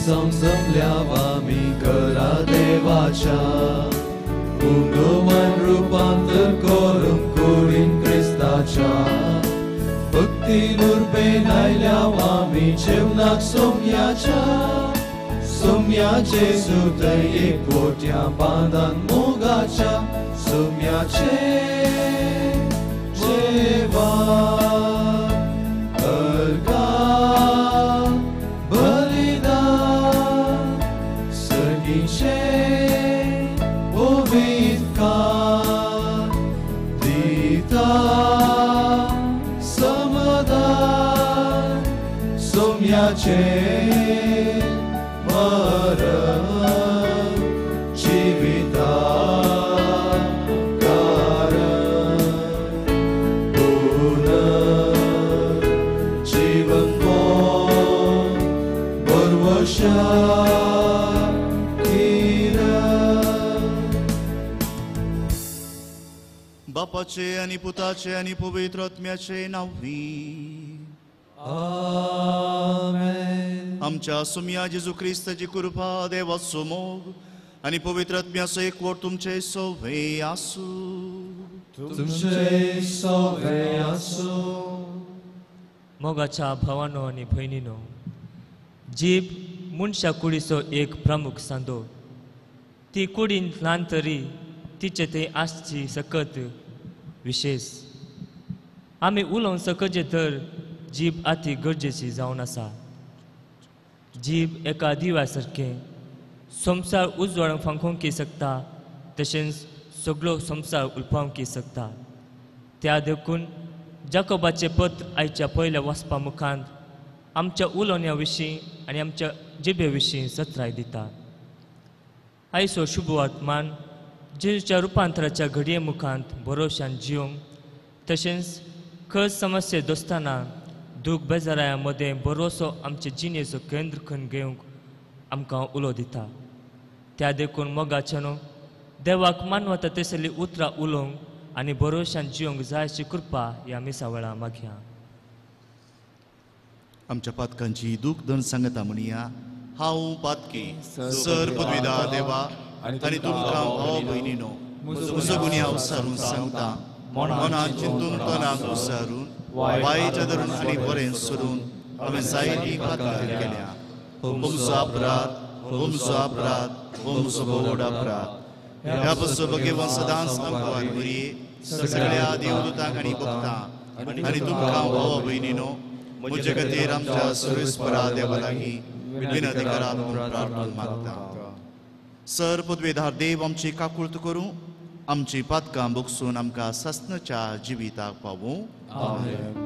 संसमल्याव आम्ही करा देवाच्या पुनर्वन रूपांतर करून कुडीन क्रिस्ताच्या भक्ती नुर्बेन आयल्याव आम्ही जेवणाक सोम्याचे सुतय एक पोट्या बांदान मोगाच्या सोम्याचे जेवण अर्घा बलिदान सर्गीचे पवित्रकार दिता समाधान सोम्याचे बापाचे आणि पुताचे आणि पवित्र आत्म्याचे नावी आमेन. आमच्या सुम्या जेजू ख्रिस्ताची कृपा देवाचो मोग आणि पवित्र आत्म्याचो एकवट तुमचे सोवे आसू तुमचे सोवे आसू. मोगाच्या भावानो आणि भयणीनो, जीभ मनशा कुडीचो एक प्रमुख सांदो. ती कुडीन ल्हान तरी तिचे ते आसची सकत विशेष. आमी उलोवंक सकचे तर जीभ अति गरजेची जावन आसा. जीभ एका दिव्या सारकें संसार उजवाडाक फांकोवंक शकता, तशेंच सगळो संसार उलपावंक शकता. त्या देखून जाकोबाचे पत्र आयच्या पयल्या वाचपा मुखांत आमच्या उलोवण्या विशीं आनी आमच्या जिबे विशीं सत्राय दिता. आयचो शुभ वर्तमान जेजूच्या रुपांतराच्या घडये मुखांत भरोशान जिवंक, तशेंच खस समस्ये दोस्ताना दूख बेजाराया मदें भरोसो आमचे जिणेचो केंद्र खण घेवंक आमकां उलो दिता. त्या देखून मोगाच्या न्हू देवाक मानवता तेसली उतरां उलोवंक आनी भरोशान जिवंक जायची कृपा ह्या मिसावळा मागया. आमच्या पातकांची दूख दण सांगता म्हणया. हांव पातकी सर पदवीदार देवा आनी तुमकां भाव भयणीनो म्हजो गुन्यांव उसारून सांगता. मनांत चिंतून तोंडाक उसारून वायट धरून आनी बरें सोडून हांवें जायतीं पातकां केल्या. होमचो अपराध होमचो व्हड अपराध. ह्या पासून भगवान सदांच आमकां बरी सगळ्या देवदूतांक आनी भक्तांक आनी तुमकां भाव भयणीनो म्हजे खातीर आमच्या सर्वेस्परा देवा लागीं विनंती करात म्हूण प्रार्थना मागता. सर पदवेदार देव आमची काकुळट करूं, आमची पातकां भोगसून आमकां सस्नाच्या जिविताक पावूं. आमेन.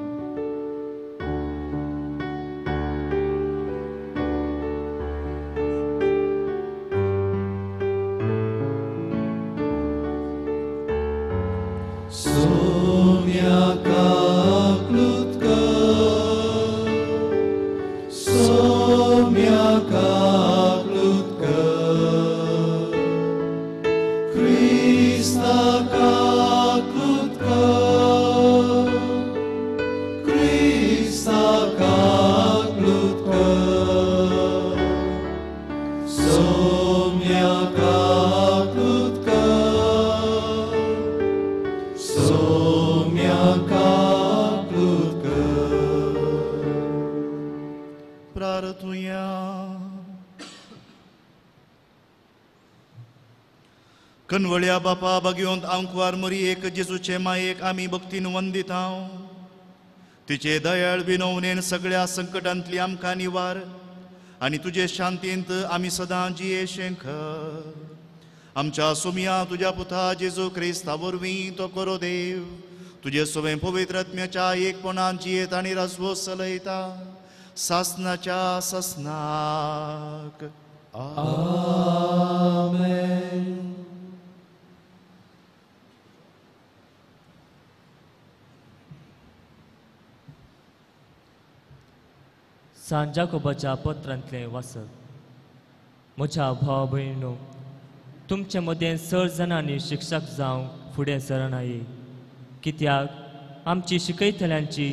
कनवळ्या बापा भगवंत आंकवार मरी एक जेजूचे मायेक आमी भक्तीन वंदिता. तिचे दयाळ विनवणेन सगळ्या संकटांतली आमकां निवार आनी तुजे शांतींत आमी सदां जियेशेंक. आमच्या सुमया तुज्या पुता जेजू क्रिस्ता वरवीं तो करो देव तुजे सोबे पवित्र आत्म्याच्या एकपणान जियेत आनी राजवो चलयता सासनाच्या ससनाक. आमेन. सांत जाकोबाच्या पत्रांतले वाचप. म्हज्या भाव भयणीनो, तुमचे मदें 6 जाणांनी शिक्षक जावंक फुडें सरनाये, कित्याक आमची शिकयतल्यांची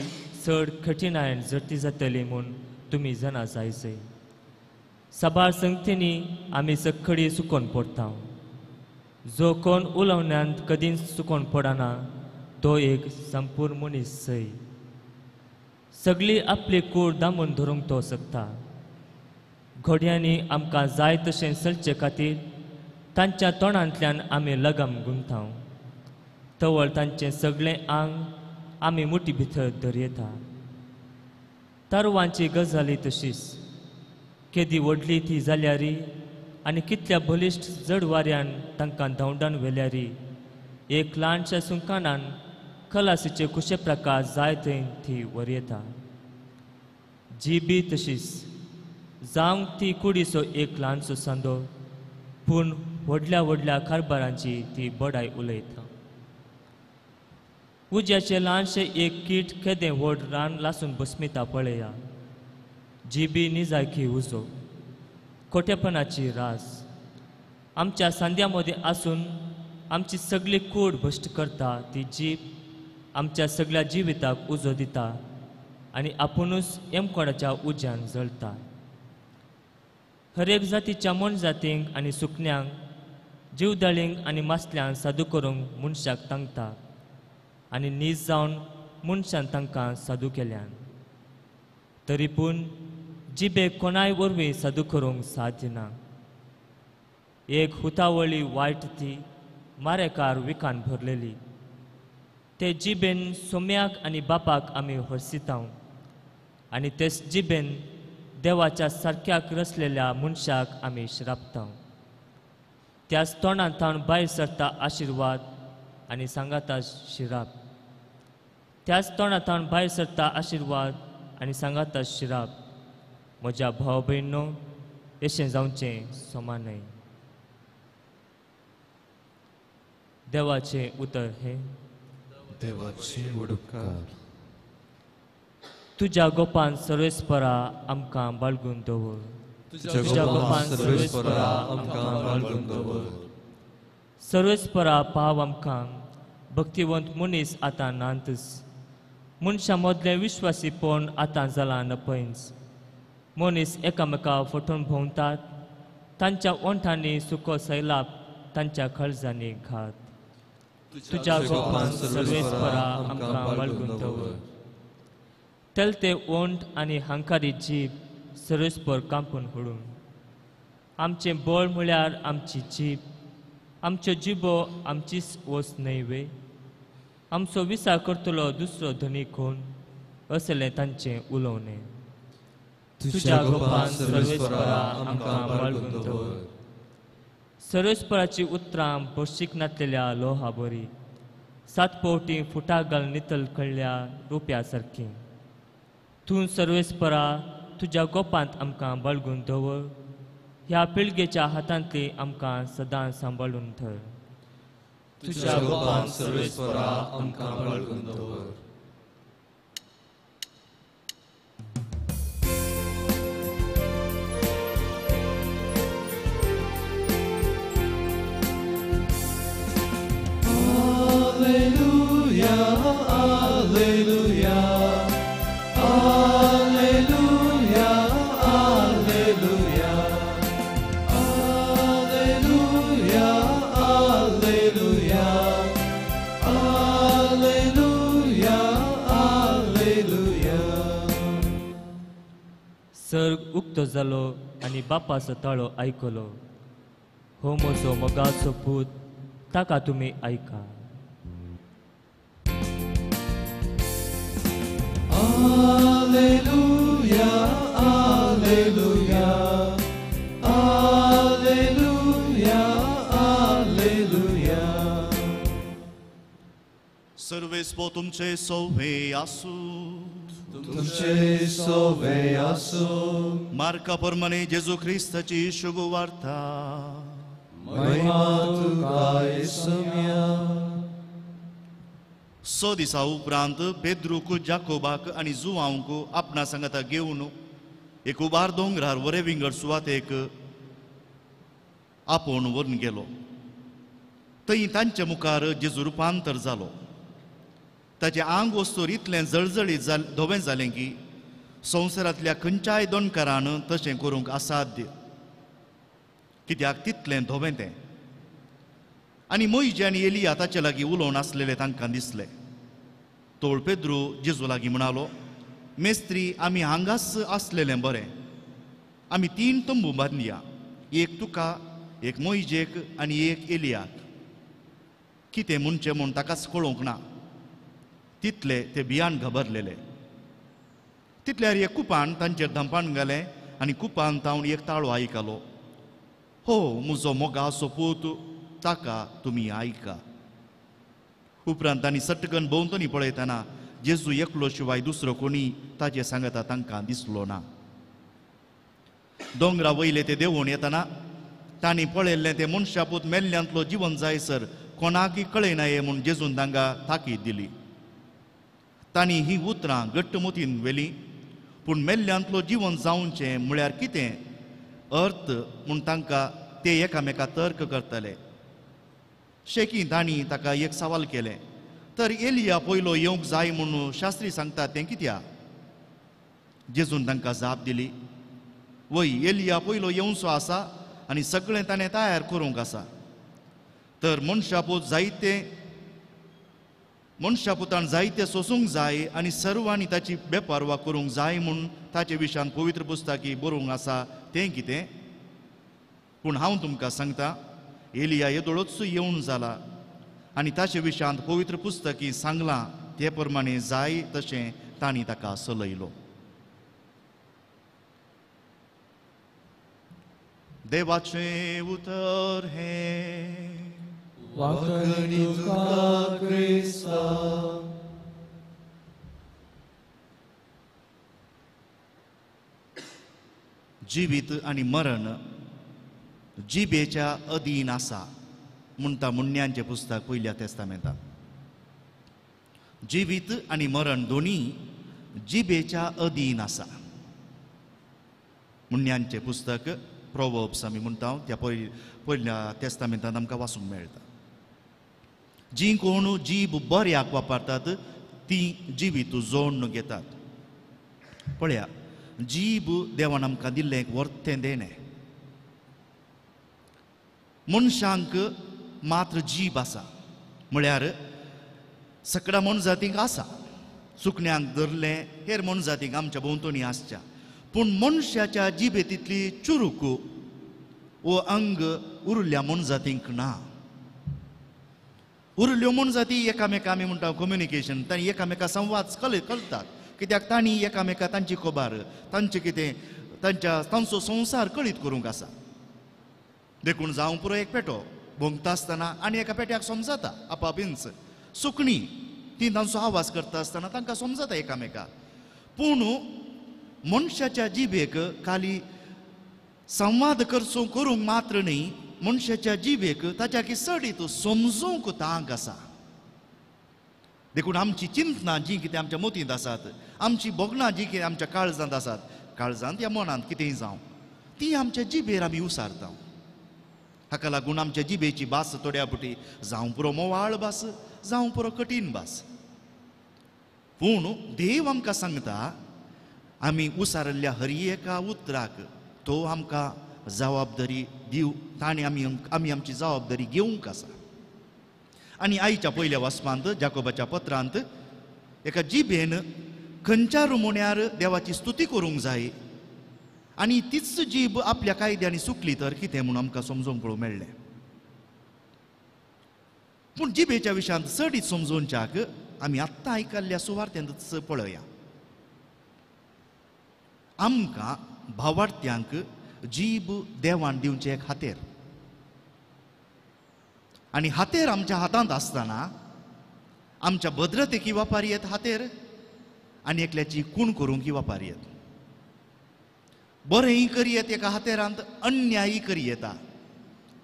चड कठिनायेन जर्ती जातली म्हूण तुमी जाणा जायचे. सबाळ संगतींनी आमी सखडी सुकोन पडटा जो कोण उलवण्यांत कधीच सुकोन पडना तो एक संपूर्ण मनीस सई सगळी आपली कूड दामून धरूंक तो शकता घोड्यांनी आमकां जाय तशें चलचे खातीर तांच्या तोंडांतल्यान आमी लगाम गुंथाव तवळ तांचें सगळें आंग आमी मुठी भितर धरयता तारवांची गजाली तशीच केदी व्हडली ती जाल्यारी आनी कितल्या बलिश्ट जड वाऱ्यान तांकां धांवडावन व्हेल्यारी एक ल्हानशा सुंकानान खलासीचे कुशे प्रकार जाय थंय ती वर येता जी बी तशीच जावंक ती कुडीचो एक ल्हानसो सांदो पूण व्हडल्या व्हडल्या कारबारांची ती बडाय उलयता उज्याचे ल्हानशे एक कीट केदें व्हड रान लासून बसमिता पळया जीबी निजायकी उजो खोटेपणाची रास आमच्या सांद्या मदीं आसून आमची सगळी कूड भश्ट करता ती जीब आमच्या सगळ्या जिविताक उजो दिता आनी आपुणूच एमकोणाच्या उज्यान जळटा हर एक जातीच्या मनजातींक आनी सुकण्यांक जीवदळींक आनी मासल्यांक सादू करूंक मनशाक तांगता आनी नीज जावन मनशान तांकां सादू केल्यान तरी पूण जिबेक कोणाय वरवीं सादू करूंक साध्य ना एक हुतावळी वायट ती मारेकार विकान भरलेली ते जिबेन सोम्याक आनी बापाक आमी हरसिताव आनी तेच जिबेन देवाच्या सारक्याक रचलेल्या मनशाक आमी श्रापताव त्याच तोंडांतावन भायर सरता आशिर्वाद आनी सांगाता शिराप त्याच तोंडांतावन भायर सरता आशिर्वाद आनी सांगाता शिराप म्हज्या भाव भयणो अशें जावचें सोमानय देवाचें उतर हे देवाचे उडकार तुज्या गोपान सर्वेस्परा आमकां बाळगून दवर तुज्या गोपान सर्वेस्परा आमकां बाळगून दवर सर्वेस्परा पाव आमकां भक्तिवंत मनीस आतां नांतच मनशा मदलें विश्वासीपण आतां जालां नपयच मनीस एकामेका फटोवन भोंवतात तांच्या ओंठांनी सुको सैलाप तांच्या खळजांनी घात तुज्या गोपान सर्वेस्परा आमकां बाळगून दवर तेलते ओंठ आनी हांकारी जीब सर्वेस्पर कांपून हडून आमचें बळ म्हळ्यार आमची जीब आमच्यो जिबो आमचीच वस न्हय वे आमचो विसार करतलो दुसरो धनी कोण असलें तांचें उलोवणें तुज्या गोपान सर्वेस्परा आमकां बाळगून दवर सर्वेस्पराची उतरां बर्शीक नातलेल्या लोहा बरी सात पोवटी फुटां घाल नितल कळल्या रुप्या सारकीं तूं सर्वेस्परा तुज्या गोपांत आमकां बाळगून दवर ह्या पिळगेच्या हातांतली आमकां सदां सांबाळून धर तुज्या गोपान सर्वेस्परा आमकां बाळगून दवर सर्ग उक्तो जालो आनी बापाचो ताळो आयकलो हो म्हजो मोगाचो पूत ताका तुमी आयका Alleluia, Alleluia, Alleluia, Alleluia. सर्वेस्पो तुमचे सौवे आसू तुमचे सोवे आसो मार्का प्रमाणे जेजू ख्रिस्ताची शुभ वार्ता महिमा तुका येसुम्या. स दिसा उपरांत पेद्रूक जाकोबाक आनी जुवांक आपणा सांगाता घेवन एक उबार दोंगरार वरे विंगड सुवातेक आपोवन व्हरून गेलो थंय तांच्या मुखार जेजू रुपांतर जालो ताचें आंग वस्तूर इतलें जळजळीत धोवें जालें की संवसारांतल्या खंयच्याय दोणकारान तशें करूंक असाध्य कित्याक तितलें धोबें तें. आनी मोइजे आनी एलिया ताचे लागीं उलोवन आसलेले तांकां दिसलें. तोळ पेद्रू जेजू लागीं म्हणालो, मेस्त्री, आमी हांगाच आसलेलें बरें. आमी 3 तंबू बांदया, एक तुका, एक मोइजेक आनी एक एलियाक. कितें म्हणचें म्हूण ताकाच कळोवंक ना. तितले ते भियान घाबरलेले. तितल्यार एक कुपान तांचेर धंपान घालें आनी कुपान तावन एक ताळो आयकलो. हो म्हजो मोगाचो पूत, ताका तुमी आयका. उपरांत तांणी सट्टकन भोंवतणी पळयतना जेजू एकलो शिवाय दुसरो कोणी ताचे सांगता तांकां दिसलो ना. दोंगरा वयले ते देंवून येतना तांणी पळयल्लें ते मनशापूत मेल्ल्यांतलो जिवन जायसर कोणाकय कळयनाये म्हूण जेजून तांकां ताकीद दिली. तांणी ही उतरां घट्ट मोतीन वेली. पूण मेल्ल्यांतलो जिवन जावचें म्हळ्यार कितें अर्थ म्हूण तांकां ते एकामेका तर्क करतले. शेकी तांणी ताका एक सवाल केलें, तर एलिया पयलो येवंक जाय म्हणून शास्त्री सांगतात तें कित्याक? जेजून तांकां जाप दिली, वय एलिया पयलो येवचो आसा आनी सगळें ताणें तयार करूंक आसा. तर मनशापुतान जायते सोसूंक जाय आनी सर्वांनी ताची बेपारवा करूंक जाय म्हूण ताचे विशयान पवित्र पुस्तकी बरोवंक आसा तें कितें? पूण हांव तुमकां सांगता, एलिया येदोळोच येवन जाला आनी ताचे विशयांत पवित्र पुस्तकी सांगलां ते प्रमाणे जाय तशें तांणी ताका सलयलो. देवाचें उतर हें वाकडी तुका क्रिस्ता. जिवीत आनी मरण जिबेच्या अधीन आसा म्हणटा मुन्यांचें पुस्तक पयल्या तेस्तामेंतांत. जिवीत आनी मरण दोनी जिबेच्या अधीन आसा. मुन्यांचें पुस्तक प्रोवर्ब्स आमी म्हणटा त्या पयल्या तेस्तामेंतांत आमकां वाचूंक मेळटा. जी कोण जीब बऱ्याक वापरतात ती जिवीत जोडून घेतात. पळया, जीब देवान आमकां दिल्लें एक वर्तें देणें. मनशांक मात्र जीब आसा, म्हळ्यार सकडा मनजातीक आसा. सुकण्यांक धरलें हेर मनजातीक आमच्या भोंवतणी आसच्या. पूण मनशाच्या जिबे तितली चुरूक वो अंग उरल्या मनजातींक ना. उरल्यो मनजाती एकामेका आमी म्हणटा कम्युनिकेशन, तांणी एकामेका संवाद कळतात. कित्याक तांणी एकामेका तांची खबर, तांचें कितें तांचो संवसार कळीत करूंक आसा. देखून जावं पुरो एक पेटो भोंवता आसतना आनी एका पेट्याक समजता आपापींच. सुकणी ती तांचो आवाज करता आसतना तांकां समजता एकामेका. पूण मनशाच्या जिबेक खाली संवाद करूंक मात्र न्ही, मनशाच्या जिबेक ताच्या किसडीत समजूंक तांक आसा. देखून आमची चिंतनां जी कितें आमच्या मोतींत आसात, आमची बोगणां जी कितें आमच्या काळजांत आसात, काळजांत या मनांत कितेंय जावं ती आमच्या जिबेर आमी उसारता. हाका लागून आमच्या जिबेची भास थोड्या पुटी जावं पुरो मोवाळ भास, जावं पुरो कठीण भास. पूण देव आमकां सांगता आमी उसारल्ल्या हर एका उतराक तो आमकां जबाबदारी दिव, ताणें आमी आमची जबाबदारी घेवंक आसा. आनी आयच्या पयल्या वाचपांत जाकोबाच्या पत्रांत एका जिबेन खंयच्या रुमण्यार देवाची स्तुती करूंक जाय आनी तीच जीब आपल्या कायद्यांनी सुकली तर कितें म्हूण आमकां समजूंक पळोवंक मेळ्ळें. पूण जिबेच्या विशयांत चडीत समजोवच्याक आमी आत्तां आयकल्ल्या सुवार्थेंतच पळया. आमकां भावार्थ्यांक जीब देवान दिवचें एक हातेर. आनी हातेर आमच्या हातांत आसतना आमच्या भद्रतेकी वापारी हातेर आनी एकल्याची खूण करूंक वापारी येत. बरेंय करी येत एका हातेरांत, अन्यायी करी येता.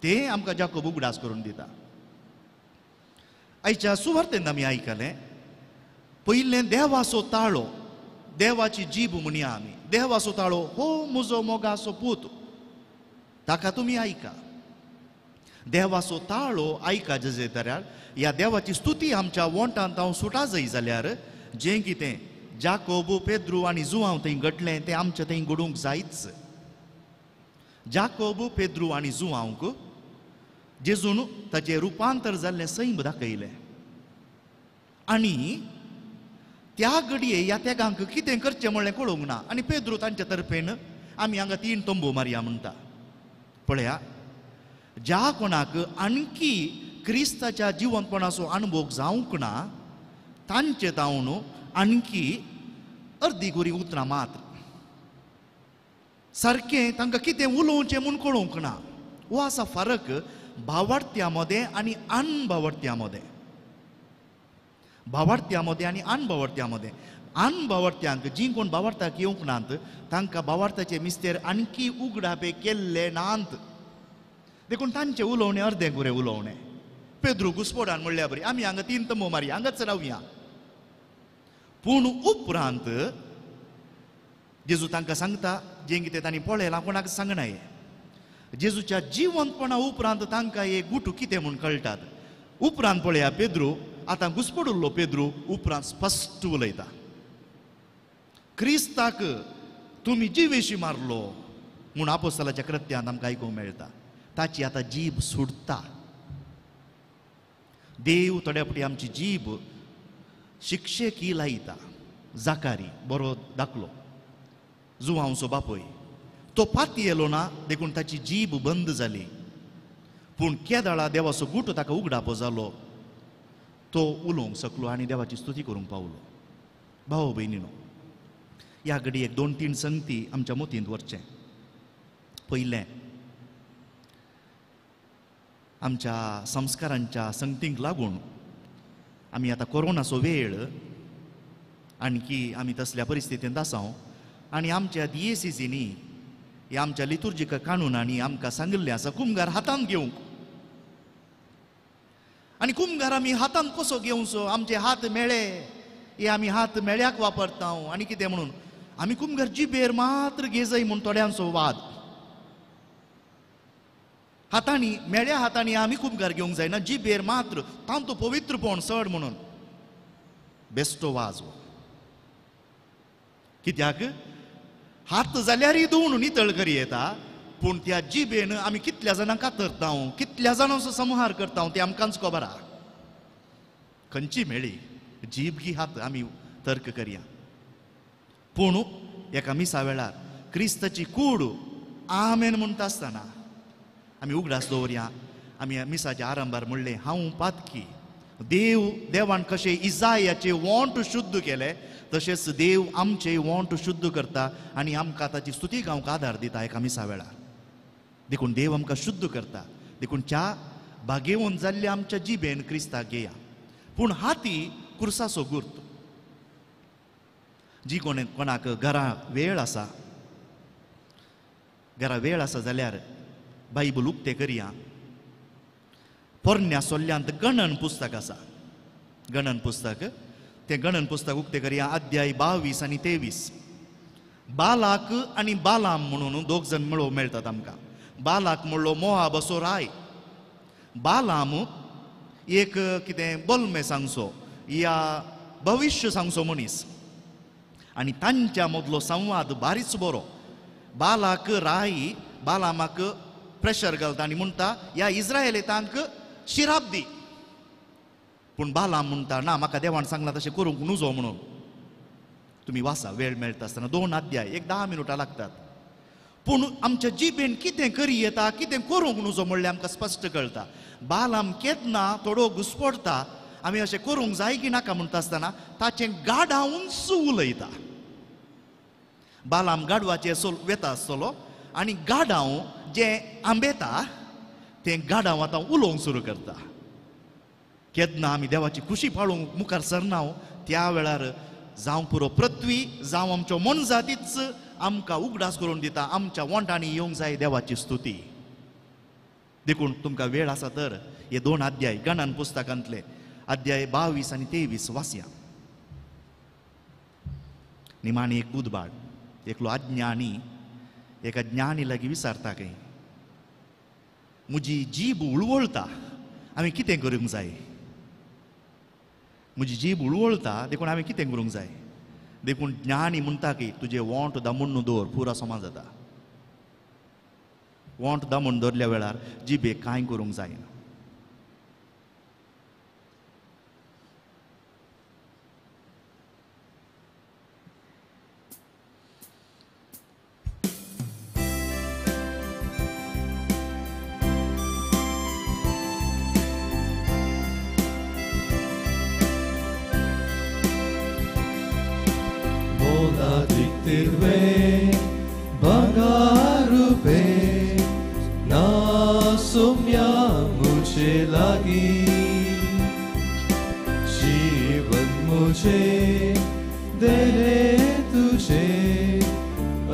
तें आमकां जाकोब उगडास करून दिता. आयच्या सुवार्थेंत आमी आयकलें पयलें देवाचो ताळो, देवाची जीब म्हणया आमी. देवाचो ताळो, हो म्हजो मोगाचो पूत, ताका तुमी आयका. देवाचो ताळो आयका जजे तऱ्यार ह्या देवाची स्तुती आमच्या वोंटांत हांव सुटा जाय जाल्यार जें कितें जाकोब, पेद्रू आनी जुवांव थंय घडलें तें आमचें थंय घडूंक जायच. जाकोब, पेद्रू आनी जुआंक जेजून ताचें रुपांतर जाल्लें सैम दाखयलें. आनी त्या घडये ह्या तेगांक कितें करचें म्हणलें कळोंक ना. आनी पेद्रू तांचे तर्फेन आमी हांगा 3 तंबू मारया म्हणटा. पळया, ज्या कोणाक आणखी क्रिस्ताच्या जिवंतपणाचो अनुभव जावंक ना तांचे तावन आणखी अर्दी गुरी उतरां मात्र. सारकें तांकां कितें उलोवचें म्हूण कळोवंक ना. हो आसा फरक भावार्थ्या मदें आनी अनभावार्थ्या मदें. भावार्थ्या मदें आनी अनभावार्थ्या मदें. अनभावार्थ्यांक जीं कोण भावार्थाक येवंक नात तांकां भावार्थाचे मिस्तेर आणखी उगडापे केल्ले नात. देखून तांचें उलोवणें अर्दें गुरें उलोवणें. पेद्रू घुस्पोडान म्हणल्या बरी आमी हांगा 3 तंबू मारया, हांगाच रावया. पूण उपरांत जेजू तांकां सांगता जें कितें तांणी पळयलां कोणाक सांगनाय. जेजूच्या जिवंतपणा उपरांत तांकां हे गुटू कितें म्हूण कळटात. उपरांत पळया, पेद्रू आतां घुस्पडुल्लो पेद्रू उपरांत स्पश्ट उलयता. क्रिस्ताक तुमी जिवेशी मारलो म्हूण आपोस्तलाच्या कृत्यांत आमकां आयकूंक मेळटा. ताची आतां जीब सुटता. देव थोड्या फावटी आमची जीब शिक्षेकी लायता. जाकारी बरो दाखलो, जुआंवचो बापूय तो पाती येलो ना देखून ताची जीब बंद जाली. पूण केदाळा देवाचो गुटो ताका उगडापो जालो. तो उलोवंक शकलो आनी देवाची स्तुती करूंक पावलो. भाव भयणीनो, ह्या घडयेक 2-3 संगती आमच्या मतींत व्हरचें. पयलें, आमच्या संस्कारांच्या संगतींक लागून आमी आतां कोरोनाचो वेळ आणकी आमी तसल्या परिस्थितींत आसां. आनी आमच्या DACCनी ह्या आमच्या लितुर्जिकल कानुनांनी आमकां सांगिल्लें आसा कुमगार हातांत घेवंक. आनी कुमगार आमी हातांत कसो घेवचो? आमचे हात मेळे, हे आमी हात मेळ्याक वापरता आनी कितें म्हणून आमी कुमगार जिबेर मात्र घे जाय म्हूण थोड्यांचो वाद. हातांनी मेळ्या हातांनी आमी कुमगार घेवंक जायना, जिबेर मात्र तांतो पवित्रपण चड म्हणून. बेश्टो वाज. कित्याक हात जाल्यारय धुवन नितळ करी येता, पूण त्या जिबेन आमी कितल्या जाणांक कातरता, कितल्या जाणांचो संहार करता तें आमकांच खबर आहा. खंयची मेळ्ळी जीब की हात आमी तर्क करया. पूण एका मिसा वेळार क्रिस्ताची कूड आमेन म्हणटा आसतना आमी उगडास दवरया. आमी मिसाच्या आरंभार म्हणलें हांव पातकी. देवान कशें इजायाचे वोंट शुद्ध केले तशेंच देव आमचे वोंट शुद्ध करता आनी आमकां ताची स्तुती गावंक आदार दिता एका मिसा वेळार. देखून देव आमकां शुद्ध करता. देखून च्या भागेवंत जाल्ल्या आमच्या जिबेन क्रिस्ताक घेया. पूण हाती कुर्साचो गुर्त. जी कोणाक घरा वेळ आसा, घरा वेळ आसा जाल्यार बायबल उक्तें करया. पोरण्या सोल्ल्यांत गणन पुस्तक आसा. गणन पुस्तक, तें गणन पुस्तक उक्तें करया. अध्याय 22 आनी 23. बालाक आनी बालाम म्हणून 2 जण मेळोवंक मेळटात आमकां. बालाक म्हणलो मोआबाचो राय. बालाम एक कितें बोलमें सांगचो या भविश्य सांगचो मनीस. आनी तांच्या मदलो संवाद बारीच बरो. बालाक राय बालामाक प्रेशर घालता आनी म्हणटा ह्या इस्रायेलीतांक शिराप दी. पूण बालाम म्हणटा ना, म्हाका देवान सांगलां तशें करूंक नुजो म्हणून. तुमी वाचा वेळ मेळटा आसतना 2 अध्याय, एक 10 मिनटां लागतात. पूण आमच्या जिबेन कितें करी येता, कितें करूंक नुजो म्हणलें आमकां स्पश्ट कळटा. बालाम केदना थोडो घुस्पडटा, आमी अशें करूंक जाय की नाका म्हणटा आसतना ताचें गाडावूंच उलयता. बालाम गाडवाचेर वेता आसतलो आनी गाडाव जें आंबेता तें गाडाव आतां उलोवंक सुरू करता. केदना आमी देवाची खुशी पाळूंक मुखार सरना त्या वेळार जावं पुरो पृथ्वी जावं आमच्यो मनजातीच आमकां उगडास करून दिता. आमच्या वोंटांनी येवंक जाय देवाची स्तुती. देखून तुमकां वेळ आसा तर हे 2 अध्याय गणन पुस्तकांतले अध्याय 22 आनी 23 वाचया. निमाणी एक बुधबार एकलो अज्ञानी एका ज्ञानी लागीं विचारता की म्हजी जीब उळवळटा, हांवें कितें करूंक जाय? म्हजी जीब उळवळटा देखून हांवें कितें करूंक जाय? देखून ज्ञानी म्हणटा की तुजें वोंट दामून दवर, पुरो समाज जाता. वोंट दामून दवरल्या वेळार जिबेक कांय करूंक जायना. Dictirve, bagarupe, na somniamuce lagi, जीवन मुझे देने तुझे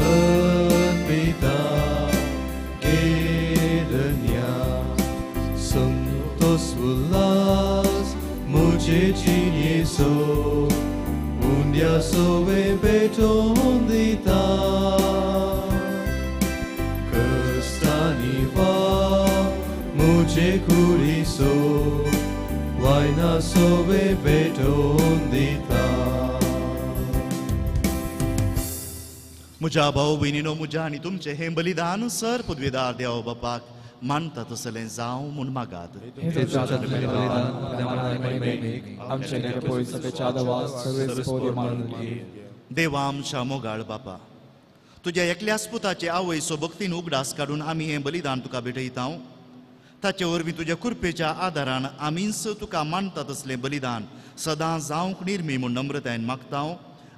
अर्पिता केरन्या, संतोष उल्लास मुझे जीने so. Un dia sove betondita Căstaniva Muce curiso Vaina sove betondita. म्हज्या भाऊ भयणीनो, म्हज्या आनी तुमचें हें बलिदान सर पदवीदार देव बापाक मानता तसलें जावं म्हूण मागात. देवा आमच्या मोगाळ बापा, तुज्या एकल्याच पुताचे आवयचो भक्तीन उगडास काडून आमी हें बलिदान तुका भेटयता. ताचे वरवीं तुज्या कृपेच्या आदारान आमीच तुका मानता तसलें बलिदान सदां जावंक निर्मी म्हूण नम्रतायेन मागता.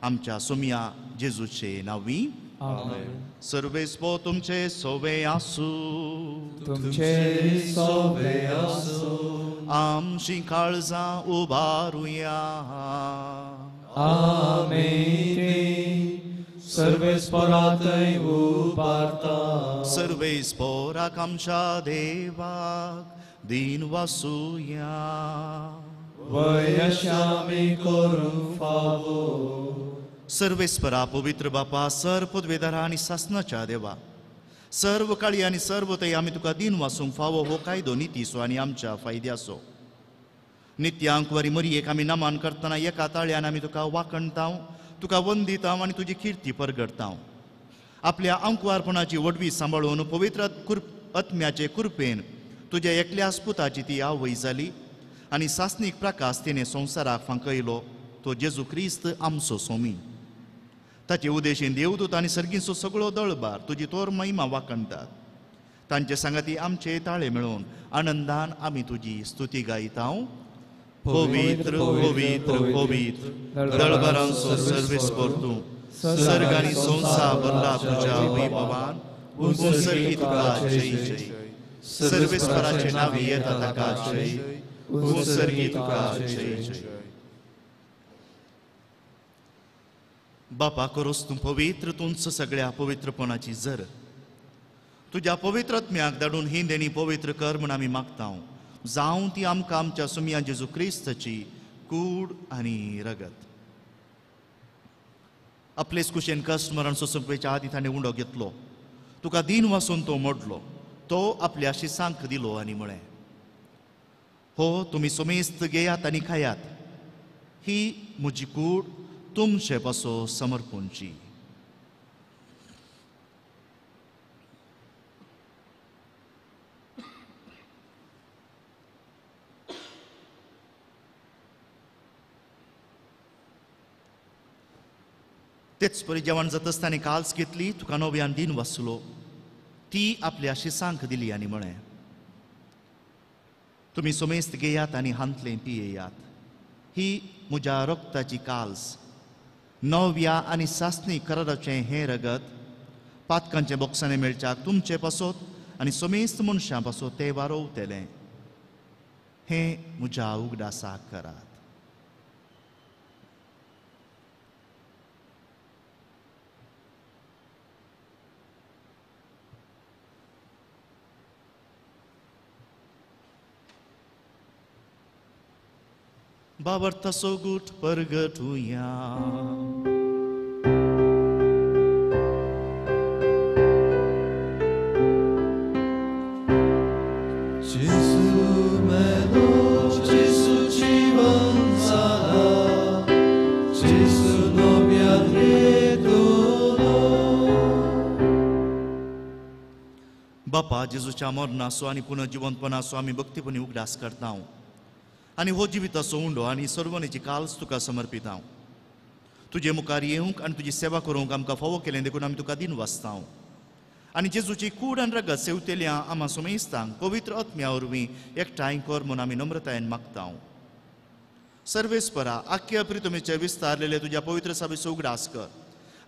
आमच्या सोमिया जेजूचे नांवी. सर्वेस्पो तुमचे सोवे आसू, तुमचे सोवे आसू, आमची काळजां उबारुया. आमेन. सर्वेस्परातय उबारता, सर्वेस्पोराक आमच्या देवाक दिन वासुया. वयशामी करूं फावो. सर्वेस्परा पवित्र बापा, सर पदवेदारा आनी सासनाच्या देवा, सर्व काळी आनी सर्व थंय आमी तुका दिन वासूंक फावो हो कायदो नितीसो आनी आमच्या फायद्याचो. नित्यांक वरी मरयेक आमी नमान करतना एका ताळ्यान आमी तुका वाखणता, तुका वंदिता आनी तुजी किर्ती परगडता. आपल्या अंकुवारपणाची वडवी सांबाळून पवित्र आत्म्याचे कृपेन तुज्या एकल्याच पुताची ती आवय जाली आनी सासनीक प्रकाश तिणें संवसाराक फांकयलो, तो जेजू क्रिस्त आमचो सोमी. ताचे उदेशीन देवदूत आनी सर्गीचो सगळो दळबार तुजी तोर महिमा वाखणटात. तांचे सांगाती आमचे ताळे मेळोवन आनंदान आमी तुजी स्तुती गायता. पवित्र पवित्र पवित्र दळबारांचो सर्वेस्पर तूं, सर्ग आनी संवसार भरला तुज्या वैभवान. उत्सर्गी तुका जय जय, सर्वेस्पराचे नांवी येता ताका जय. उत्सर्गी तुका जय जय. बापा, करोस तूं पवित्र तुंच सगळ्या पवित्रपणाची जर तुज्या पवित्र आत्म्याक धाडून ही देणी पवित्र कर म्हूण आमी मागता. जावं ती आमकां आमच्या सुमिया जेजू क्रिस्ताची कूड आनी रगत. आपलेच कुशेन कश्ट मरण सोंसणुकेच्या आदी ताणें उंडो घेतलो, तुका दिन वासून तो मोडलो, तो आपल्या शिसांक दिलो आनी म्हळें, हो तुमी सोमेस्त घेयात आनी खायात, ही म्हजी कूड तुमचे पासो समर्पूंची. तेच परी जेवण जाता आसतना काल्स घेतली, तुका नव्यान दिन वाचलो, ती आपल्या शिसांक दिली आनी म्हळें, तुमी सोमेस्त घेयात आनी हांतलें पियेयात, ही म्हज्या रक्ताची काल्स, नव्या आनी सासणी कराराचें हें रगत, पातकांचे बोक्सांनी मेळच्याक तुमचे पासोत आनी सोमेस्त मनशां पासोत तें वारोवतलें. हें म्हज्या उगडासाक करात. बाबर्ता सोगूट परगटुया. बापा जेजूच्या मरणाचो आनी पुनर्जिवंतपणाचो आमी भक्तीपणी उगडास करता आनी हो जिविताचो उंडो आनी सर्वनेची काल्स तुका समर्पिता. तुजे मुखार येवंक आनी तुजी सेवा करूंक आमकां फावो केलें देखून आमी तुका दिन वाचता. आनी जेजूची कूड आनी रगत सेवतेल्या आमा सुमेस्तांक पवित्र आत्म्या वरवीं एकठांय कर म्हूण आमी नम्रतायेन मागता. सर्वेस्परा आख्या प्रितमेचे विस्तारलेले तुज्या पवित्र सभेचो उगडास कर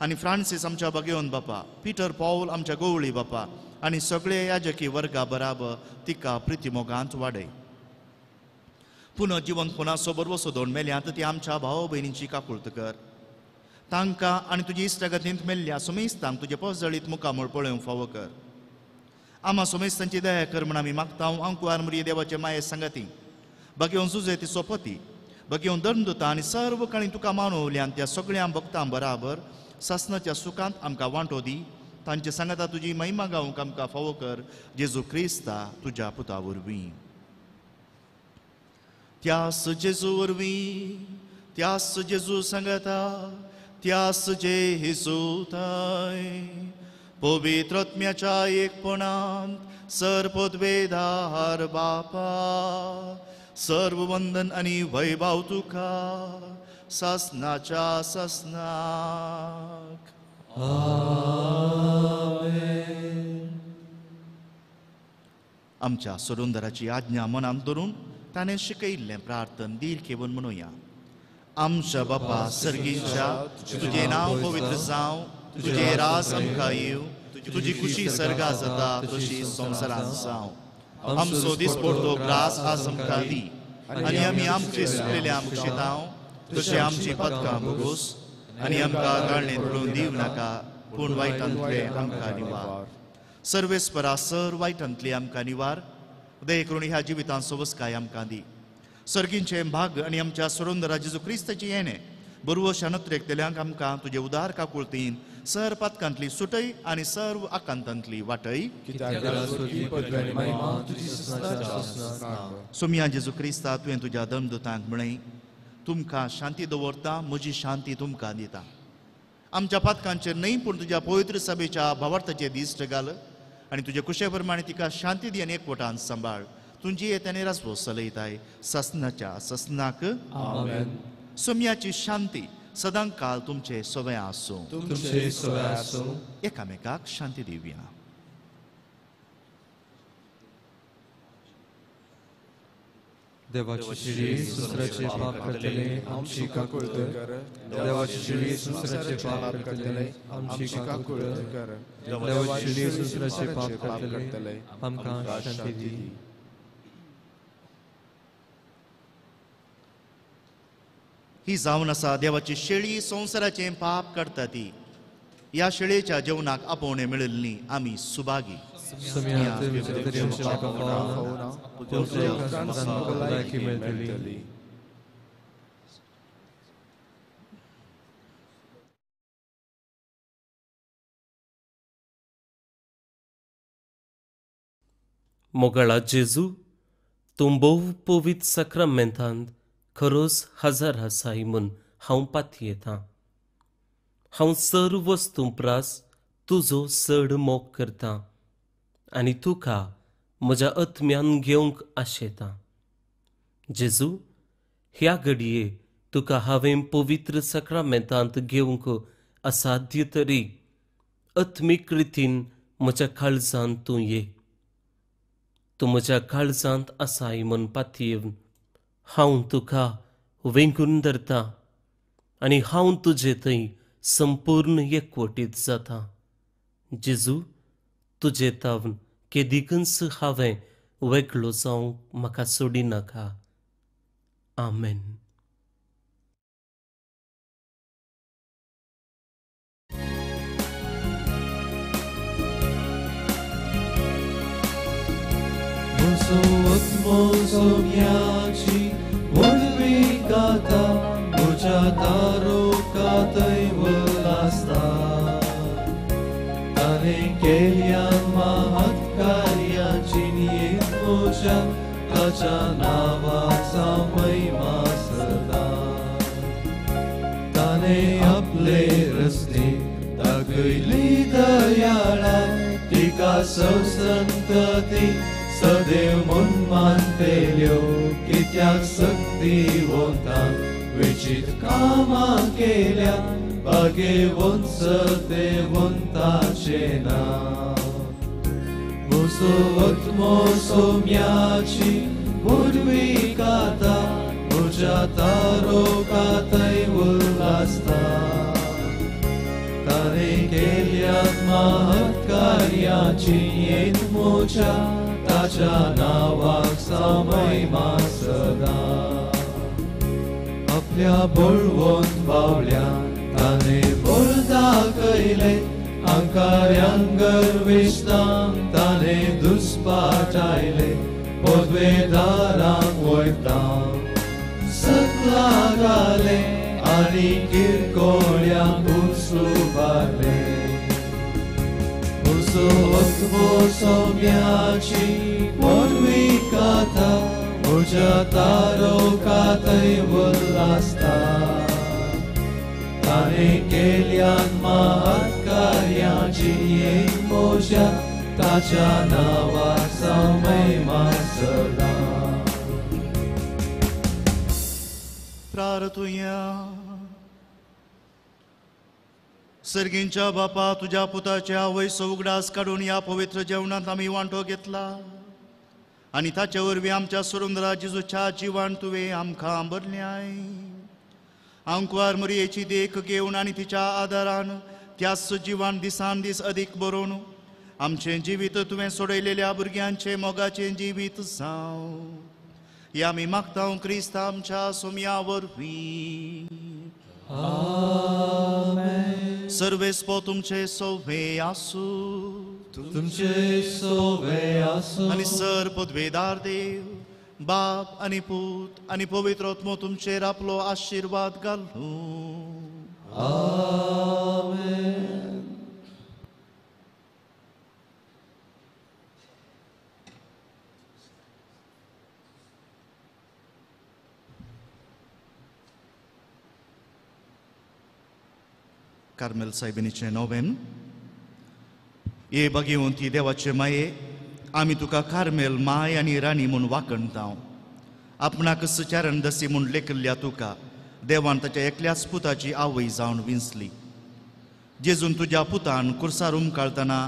आनी फ्रांसीस आमच्या भगेवन बापा, पीटर पौल आमच्या गवळी बापा आनी सगळे याजकी वर्गा बराबर तिका प्रितीमोगांत वाडय. पुनर्जिवंतपणाचो बरवो सोदोन मेल्यांत ती आमच्या भाव भयणींची काकुळट कर. तांकां आनी तुजी इश्टगतींत मेल्ल्या सुमेस्तांक तुजे पसजळीत मुखामळ पळोवंक फावो कर. आमा सुमेस्तांची दया कर म्हूण आमी मागता. अंकुआर मुरी देवाचे माये संगती भगेवन जुजे ती सोपती भगेवन दंडुता आनी सर्व काळी तुका मानवल्यान त्या सगळ्या भक्तां बराबर सासणाच्या सुखांत आमकां वांटो दी. तांचे सांगता तुजी महिमा गावंक आमकां फावो कर. जेजू क्रिस्ता तुज्या पुता वरवीं. त्यास जेजू वरवीं, त्यास जेजू सांगता, त्यास जे हिसूताय पवित्र आत्म्याच्या एकपणांत सर्वोद्वेदार बापा सर्व वंदन आनी वैभव तुका सासणाच्या सासणाक. आमच्या सुरुंदराची आज्ञा मनांत धरून ताणें शिकयिल्लें प्रार्थन दीर घेवन म्हणुया. आमच्या बापा सर्गीच्या तुझे नाव पवित्र जावं, तुझे राज आमकां येवं, तुजी खुशी सर्गात जाता तशी संवसारांत जावं. आमचो दिसपडटो ग्रास आज आमकां दी आनी आमी आमचे सुकलेल्या मुक्षितांव तशें आमची पदकां भोगूस आनी आमकां गाळणेंत पडून दिवं नाका पूण वायटांतले आमकां निवार. सर्वेस्परा सर वायटांतली आमकां निवार. दये करून ह्या जिवितांत सोबस्काय आमकां दी. सर्गींचे भाग आनी आमच्या सुरुंदरा जेजू क्रिस्ताची येणे बरवो शानत्रेकतेल्यांक आमकां तुजे उदार काकुळतीन सर पातकांतली सुटय आनी सर्व आकांतांतली वाटय. सोम्या जेजू क्रिस्ता तुवें तुज्या धर्मदूतांक म्हणय, तुमकां शांती दवरता, म्हजी शांती तुमकां दिता. आमच्या पातकांचेर न्हय पूण तुज्या पवित्र सभेच्या भावार्थाचे दिश्ट घाल आनी तुजे कुशे प्रमाणे तिका शांती दी आनी एकवटान सांबाळ. तुजी येतानी रासवो चलयताय ससनाच्या ससनाक. सोम्याची शांती सदां काल तुमचे सोबे आसूं. एकामेकाक शांती दिवया. देवाची शिडी सुसराचे पाप करतले आमची काकुळट कर. देवाची शिडी सुसराचे पाप करतले आमची काकुळट कर. देवाची शिडी सुसराचे पाप करतले आमकां शांती दी. ही जावन आसा देवाची शेळी संवसाराचे पाप करता ती. ह्या शेळयेच्या जेवणाक आपोवणे मेळिल्ली आमी सुभागी. मोगळा जेजू, तूं भोव पवित्र सक्रामेंतांत खरोच हजार आसाय म्हूण हांव पातयेतां. हांव सर्व वस्तू प्रास तुजो चड मोग करतां आनी तुका म्हज्या आत्म्यान घेवंक आशेतां. जेजू, ह्या घडये तुका हांवें पवित्र सक्रामेंतांत घेवंक असाध्य तरी आत्मीक रितीन म्हज्या काळजांत तूं ये. तूं म्हज्या काळजांत आसाय म्हूण पातयेवन हांव तुका वेंगून धरतां आनी हांव तुजे थंय संपूर्ण एकवटीत जाता. जेजू, तुजे तावन केदिकच हांवें वेगळो जावंक म्हाका सोडी नाका. आमेन. सोम्याची वडवी गाता म्हज्या दारोकातय वलासता. ताणें केल्यान महत्कार्याची नियेत म्हज्या ताच्या नांवाचा महिमा सदा. ताणें आपले रस्ते दाखयली दयाळाक तिका संतती सदैव म्हूण मानतेल्यो कित्याक सक्तिवंतांक विचित कामां केल्या भाग्यवंत सदैवंताचे नांव म्हजो आत्मो सौम्याची पुर्वी काता म्हज्या तारोकातय उल्हासता ताणे केल्यात महत्कार्याची येत मोच्या ताच्या नावाक महिमा सदा आपल्या बळवंत बावल्यान ताणे बळ दाखयले आंकार्यांक गर्विश्तांक ताणे दुस्पाटायले पदवेदारांक वयतांक सकलाक घाले आनी किरकोळ्यांक उंचुबारले म्हजो आत्मो सौम्याची परवी काता म्हज्या तारोकातय उल्हासता ताणे केल्यान महत्कार्याची येक मोज्या ताच्या नावाक महिमा सदा प्रार्थुया सर्गींच्या बापा तुझ्या पुताच्या आवयचो उगडास काढून या पवित्र जेवणात आम्ही वांटो घेतला आणि ताच्या वरवीं आमच्या सुरुंदरा जेजूच्या जिवान तुवें आमकां भरल्याय आंकवार मरयेची देख घेवन आनी तिच्या आदारान त्याच जिवान दिसान दीस अदीक बरोवन आमचें जिवीत तुवें सोडयलेल्या भुरग्यांचे मोगाचें जिवीत जावं या आमी मागता क्रिस्त आमच्या सोम्या वरवीं आमेन सर्वेस्पो तुमचे सोवे आसूं तुमचे सोवे आसूं आनी सर पदवेदार देव बाप आनी पूत आनी पवित्र आत्मो तुमचेर आपलो आशिर्वाद घालूं आमेन कार्मेल सायबिनीचे नोवेन ये भगिवंती देवाचे माये आमी तुका कार्मेल माय आनी राणी म्हूण वाकणटाव आपणाक सुचारण दसी म्हूण लेखिल्ल्या तुका देवान ताच्या एकल्याच पुताची आवय जावन विंचली जेजून तुज्या पुतान कुर्सार उमकाळतना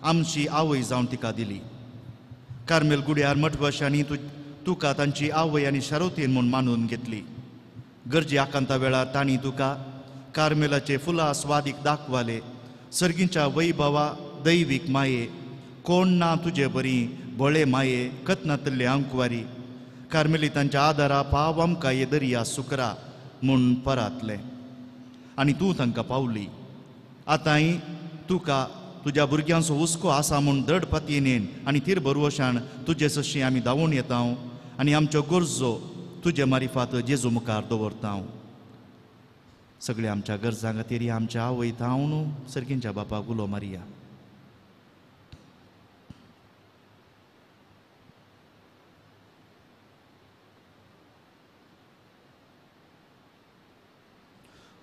आमची आवय जावन तिका दिली कार्मेल गुड्यार मठवशांनी तुका तांची आवय आनी शारोतीन म्हूण मानून घेतली गरजे आकांता वेळार तांणी तुका कार्मेलाचे फुलां स्वादीक दाखवाले सर्गींच्या वैभवा दैवीक माये कोण ना तुजे बरी बळे माये कतनातले अंकुवारी कार्मेलितांच्या आदारा पाव आमकां ये दर्या सुकरा म्हूण परातले आनी तूं तांकां पावली आतांय तुका तुज्या भुरग्यांचो हुस्को आसा म्हूण दृढ पतीनेन आनी तीर भरवशान तुजे सशी आमी धांवून येतां आनी आमच्यो गरजो तुजे मारिफात जेजू मुखार दवरतां सगळे आमच्या गरजां खातीर आमच्या आवय थांवन सर्गींच्या बापाक उलो मारया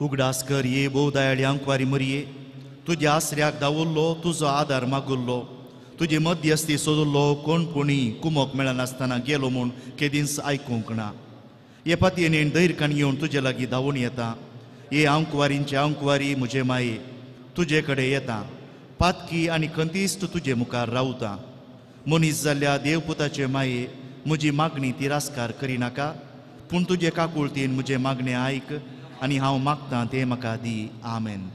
उगडास कर ये बोवदायळी अंकवारी मरये तुज्या आसऱ्याक दावुल्लो तुजो आदार मागुल्लो तुजी मध्यस्ती सोदुल्लो कोणपुणी कुमोक मेळनासतना गेलो म्हूण केदींस आयकूंक ना हे पातयेन धैर्यकान येवन तुजे लागीं धांवून येता ये अंकवारींचे अंकवारी म्हजे माये तुजे कडेन येता पातकी आनी खंतिस्त तुजे मुखार रावता मनीस जाल्ल्या देवपुताचे माये म्हजी मागणी तिरास्कार करिनाका पूण तुजे काकुळतीन म्हजे मागणें आयक आनी हांव मागतां तें म्हाका दी आमेन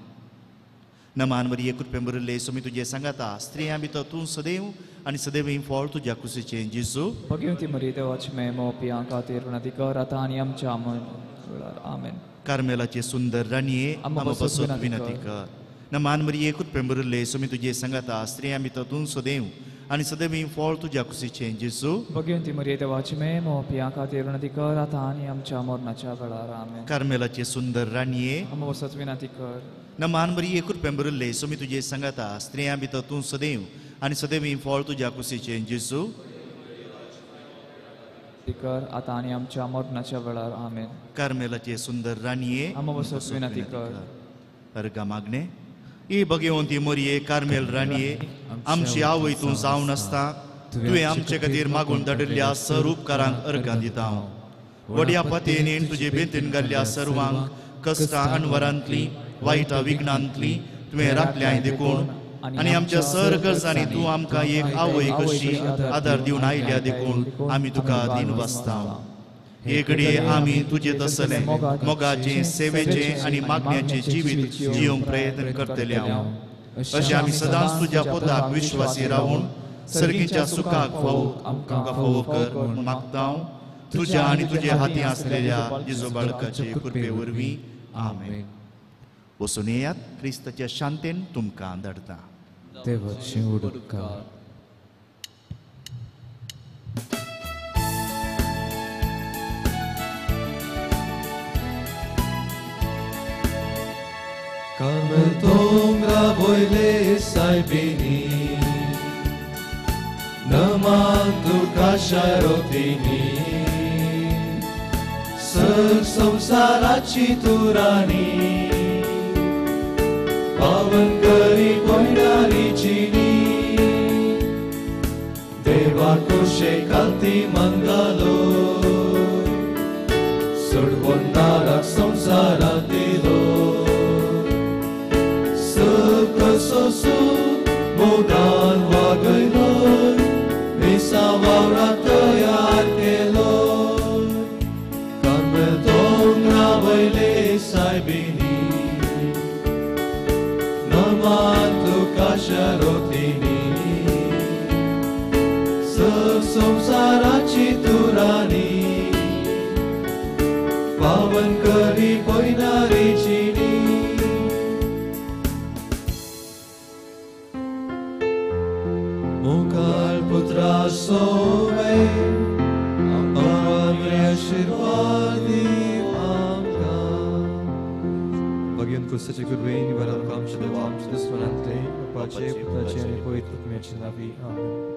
नमान मरी कृपे बरयल्ले सोमी तुजे सांगाता स्त्रियां भितर तूं सदैव आनी सदैव फळ तुज्या कुशीचें जेजू भगवती मरी देवाची महिमा पियां खातीर विनंती कर आतां आनी आमच्या वेळार आमेन कार्मेलाचे सुंदर राणये आमकां बसोत विनंती कर नमान मरी कृपे बरयल्ले सोमी तुजे सांगाता स्त्रियां भितर तूं सदैव आनी सदैव फळ तुज्या कुशीचें जेजू भगवती मरी देवाची महिमा पियां खातीर विनंती कर आतां आनी आमच्या मरणाच्या वेळार आमेन कार्मेलाचे सुंदर राणये आमकां बसोत विनंती कर नमान मरी कृपे बरयल्ले सोमी तुजे सांगाता स्त्रियां भितर तूं सदैव आनी सदैव फळ तुज्या कुशीचें जेजू कर आतां आनी आमच्या मरणाच्या वेळार आमेन कार्मेलाचे सुंदर राणये आमकां बसोत विनंती कर अर्गा मागणे ही भगवंती मोरये कार्मेल राणीये आमची आवय तूं जावन आसता तुवें आमचे खातीर मागून धाडिल्ल्या सर उपकारांक अर्गां दिता हांव वड्या पतेन तुजे बेंतीन घाल्ल्या सर्वांक कश्टां अनवरांतली वायटा विघ्नांतली तुवें राखल्याय देखून आनी आमच्या सर गरजांनी तूं आमकां एक आवय कशी आदार दिवन आयल्या देखून आमी तुका दिनवासता एक घडये आमी तुजे तसले मोगाचे सेवेचे आनी मागण्याचे जिवीत जिवंक प्रयत्न करतले हांव अशें आमी सदांच तुज्या पोताक विश्वासी रावून सर्गीच्या सुखाक आमकां फावो कर म्हूण मागता हांव तुज्या आनी तुजे हाती आसलेल्या जेजू बाळकाचे कृपे वरवीं आमेन. वचून येयात क्रिस्ताच्या शांतेन तुमकां धाडटा. देवाची उडकार. Carmel tongra voile saibini Namantu kasharotini Săr samsaraची तुराणी पावन करी पोयणारी चिनी देवा कुशे कालती मंगालो सोडवणारा संसारातिलो Sosu modan wagaylon Misawawrat yarkelon Carmel tongra vayle saibini Namantu kasharotini Samsarachi turani Pavan kari poinari chini Mukal putra sove Amami ashirvadi amka Băgând cu săce curveni, vă rog am și de oameni și de sfânte, pace, putere, și apoi tot merge la vii. Amin.